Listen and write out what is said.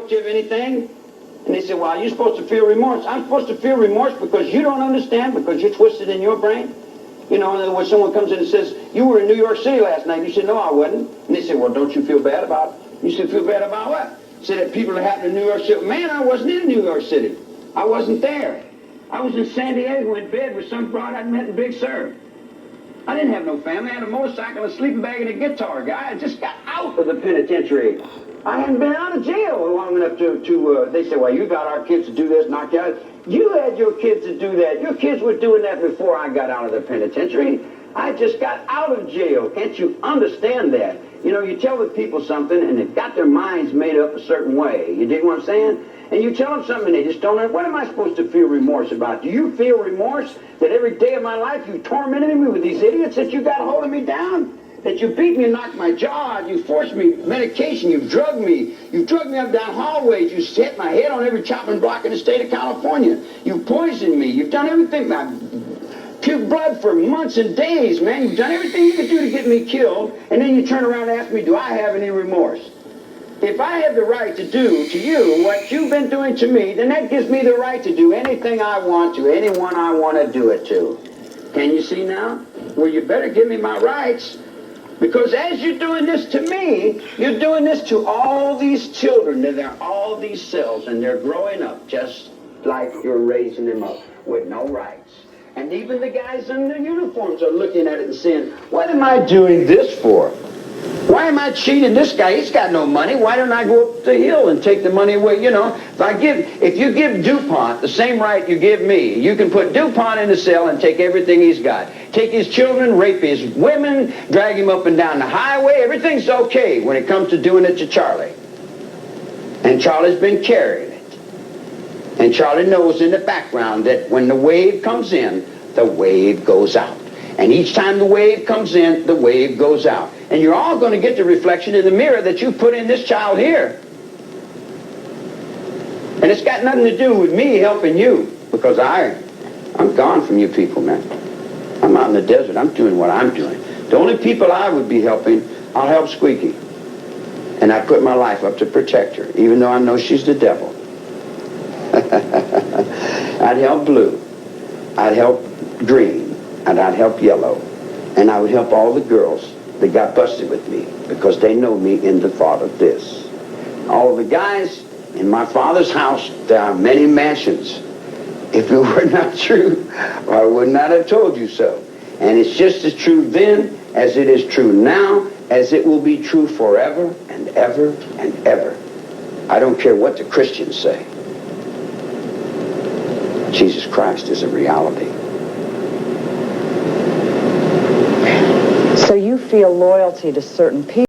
talk to you of anything? And they said, well, you're supposed to feel remorse. I'm supposed to feel remorse because you don't understand, because you're twisted in your brain? You know, in other words, someone comes in and says, you were in New York City last night. You said, no, I wasn't. And they said, well, don't you feel bad about it? You said, feel bad about what? Said that people that happened in New York City. Man, I wasn't in New York City. I wasn't there. I was in San Diego in bed with some broad I'd met in Big Sur. I didn't have no family. I had a motorcycle, a sleeping bag, and a guitar. Guy, I just got out of the penitentiary. I hadn't been out of jail long enough to they said, well, you got our kids to do this, knock you out. You had your kids to do that. Your kids were doing that before I got out of the penitentiary. I just got out of jail. Can't you understand that? You know, you tell the people something, and they've got their minds made up a certain way. You dig what I'm saying? And you tell them something, and they just don't know. What am I supposed to feel remorse about? Do you feel remorse that every day of my life you tormented me with these idiots, that you got holding me down? That you beat me and knocked my jaw out, you forced me medication, you've drugged me up down hallways, you hit my head on every chopping block in the state of California. You poisoned me, you've done everything. I puked blood for months and days, man. You've done everything you could do to get me killed, and then you turn around and ask me, do I have any remorse? If I have the right to do to you what you've been doing to me, then that gives me the right to do anything I want to, anyone I want to do it to. Can you see now? Well, you better give me my rights. Because as you're doing this to me, you're doing this to all these children. They're all these cells, and they're growing up just like you're raising them up with no rights. And even the guys in the uniforms are looking at it and saying, what am I doing this for? Why am I cheating this guy? He's got no money. Why don't I go up the hill and take the money away? You know, if you give DuPont the same right you give me, you can put DuPont in the cell and take everything he's got. Take his children, rape his women, drag him up and down the highway. Everything's okay when it comes to doing it to Charlie. And Charlie's been carrying it. And Charlie knows in the background that when the wave comes in, the wave goes out. And each time the wave comes in, the wave goes out. And you're all going to get the reflection in the mirror that you put in this child here. And it's got nothing to do with me helping you, because I'm gone from you people, man. I'm out in the desert. I'm doing what I'm doing. The only people I would be helping, I'll help Squeaky. And I put my life up to protect her, even though I know she's the devil. I'd help Blue. I'd help Green. And I'd help Yellow. And I would help all the girls that got busted with me, because they know me in the thought of this. All of the guys in my father's house, there are many mansions. If it were not true, I would not have told you so. And it's just as true then as it is true now, as it will be true forever and ever and ever. I don't care what the Christians say. Jesus Christ is a reality. So you feel loyalty to certain people.